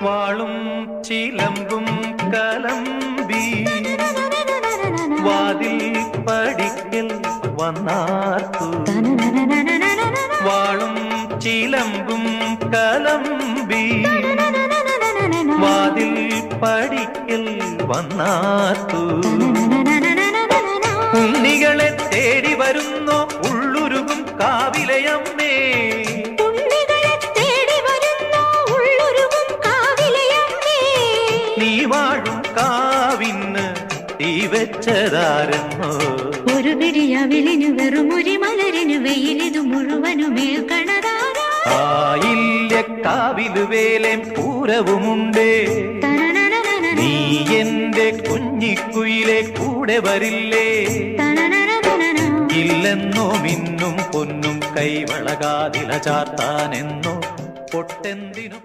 വാളും ചിലമ്പും കലമ്പി വാതിൽ പടിക്കൽ വന്നാർത്തു. വാളും ചിലമ്പും കലമ്പി വാതിൽ പടിക്കൽ വന്നാർത്തു. ഉണ്ണികളെ തേടി വരുന്നോ ഉള്ളുരുകും കാവിലയമ്മേ. നീ വാഴും കാവിന് തീ വെച്ചതാരെന്നോ. ഒരു പിടിയവിലിനു വെറും ഒരു മലരിനു വെയിലിതു മുഴുവനുമേ കണതാരാ. കാവിലു വേലേം പൂരവുമുണ്ടേ. നീ എന്റെ കുഞ്ഞിക്കുയിലെ കൂടെ വരില്ലേ. ഇല്ലെന്നോ മിന്നും പൊന്നും കൈവളകാതില ചാർത്താനെന്നോ പൊട്ടെന്തിനു